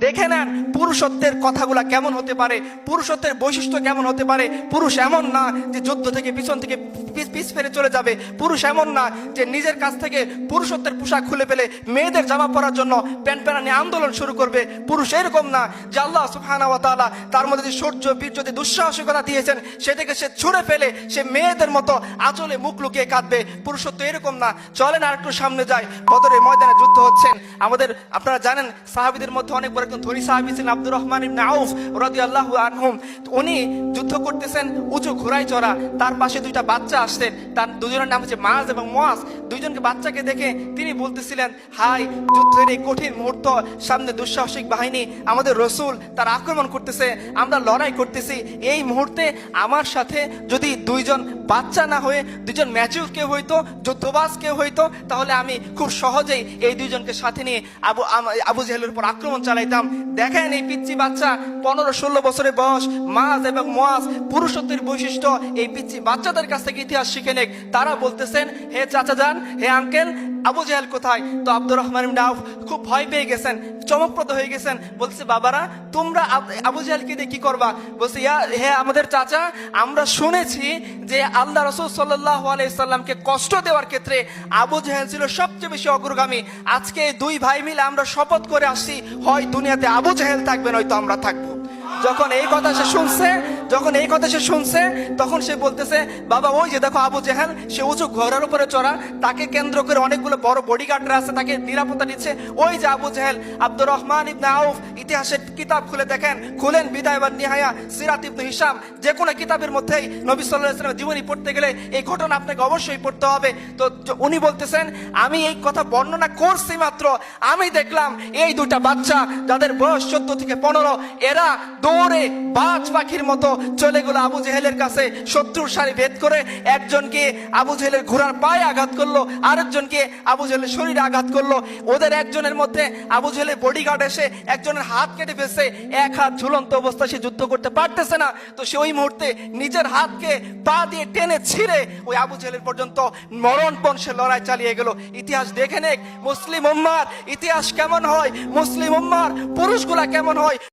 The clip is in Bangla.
দেখে নেন পুরুষত্বের কথাগুলা কেমন হতে পারে, পুরুষত্বের বৈশিষ্ট্য কেমন হতে পারে। পুরুষ এমন না যে যুদ্ধ থেকে পিছন থেকে পিছ ফেরে চলে যাবে। পুরুষ এমন না যে নিজের কাছ থেকে পুরুষত্বের পোশাক খুলে ফেলে মেয়েদের জামা পরার জন্য প্যান্ট নিয়ে আন্দোলন শুরু করবে। পুরুষ এরকম না যে আল্লাহ সুবহানাহু ওয়া তাআলা তার মধ্যে যে শৌর্য বীর্য যে দুঃসাহসিকতা দিয়েছেন সেটাকে সে ছুঁড়ে ফেলে সে মেয়েদের মতো আঁচলে মুখ লুকিয়ে কাঁদবে। পুরুষত্ব এরকম না। চলেন আর একটু সামনে যাই। বদরের ময়দানে যুদ্ধ হচ্ছেন। আপনারা জানেন সাহাবীদের মধ্যে অনেক বড় একজন ধনী সাহাবী ছিলেন আব্দুর রহমান ইবনে আউফ রাদিয়াল্লাহু আনহুম। উনি যুদ্ধ করতেছেন উঁচু ঘোড়ায় চড়া, তার পাশে দুইটা বাচ্চা আসছেন, তার দুজনের নাম হচ্ছে মাজ এবং মুআজ। দুইজনকে বাচ্চাকে দেখে তিনি বলতেছিলেন, হাই যুদ্ধের এই কঠিন মুহূর্ত, সামনে দুঃসাহসিক বাহিনী, আমাদের রসুল তার আক্রমণ করতেছে, আমরা লড়াই করতেছি। এই মুহূর্তে আমার সাথে যদি দুইজন বাচ্চা না হয়ে দুজন ম্যাচিউর কেউ হইতো, যুদ্ধবাজ কেউ হইতো, তাহলে আমি খুব সহজেই এই দুইজনকে সাথে নিয়ে আবু জেহেলের উপর আক্রমণ চালাইতাম। দেখেন এই পিচ্চি বাচ্চা 15-16 বছরের বয়স, মাজ এবং মুআজ পুরুষত্বের বৈশিষ্ট্য এই পিচ্চি বাচ্চাদের কাছ থেকে ইতিহাস শিখে নেক। তারা বলতেছেন, হে চাচা যান, হে আঙ্কেল, আবু জেহেল কোথায়? তো আব্দুর রহমান ইবনে আউফ খুব ভয় পেয়ে গেছেন, চমকপ্রদ হয়ে গেছেন। বলছে, বাবারা তোমরা আবু জেহেলকে দিয়ে কি করবা? বলছে, হে আমাদের চাচা, আমরা শুনেছি যে আল্লাহ রাসূল সাল্লাল্লাহু আলাইহি সাল্লামকে কষ্ট দেওয়ার ক্ষেত্রে আবু জেহেল ছিল সবচেয়ে বেশি অগ্রগামী। আজকে দুই ভাই মিলে আমরা শপথ করে আসছি, হয় দুনিয়াতে আবু জেহেল থাকবে নয়তো আমরা থাকবো। যখন এই কথা সে শুনছে তখন সে বলতেছে, বাবা ওই যে দেখো আবু জেহেল, সে উঁচু ঘোড়ার উপরে চড়া, তাকে কেন্দ্র করে অনেকগুলো বড় বডিগার্ডরা আছে, তাকে নিরাপত্তা দিচ্ছে। ওই যে আবু জেহেল। আব্দুর রহমান ইবনে আউফ ইতিহাসের কিতাব খুলে দেখেন, খুলেন বিদায় ওয়া নিহায়া, সিরাত ইবনে হিশাম, যে কোনো কিতাবের মধ্যেই নবী সাল্লাল্লাহু আলাইহি ওয়াসাল্লামের জীবনী পড়তে গেলে এই ঘটনা আপনাকে অবশ্যই পড়তে হবে। তো উনি বলতেছেন, আমি এই কথা বর্ণনা করছি মাত্র, আমি দেখলাম এই দুটা বাচ্চা যাদের বয়স 14 থেকে 15, এরা দৌড়ে বাজ পাখির মতো চলে গেল আবু জেহেলের কাছে। শত্রুর সারি ভেদ করে একজনকে আবু জেহেলের ঘোড়ার পায়ে আঘাত করলো, আরেকজনকে আবু জেহেলের শরীরে আঘাত করলো। ওদের একজনের মধ্যে আবু জেহেলের বডিগার্ড এসে একজনের হাত কেটে ফেলছে, এক হাত ঝুলন্ত অবস্থা, সে যুদ্ধ করতে পারতেছে না। তো সে ওই মুহূর্তে নিজের হাতকে পা দিয়ে টেনে ছিঁড়ে ওই আবু জেহেলের পর্যন্ত মরণপণ সে লড়াই চালিয়ে গেল। ইতিহাস দেখে নেক মুসলিম উম্মার ইতিহাস কেমন হয়, মুসলিম উম্মার পুরুষগুলা কেমন হয়।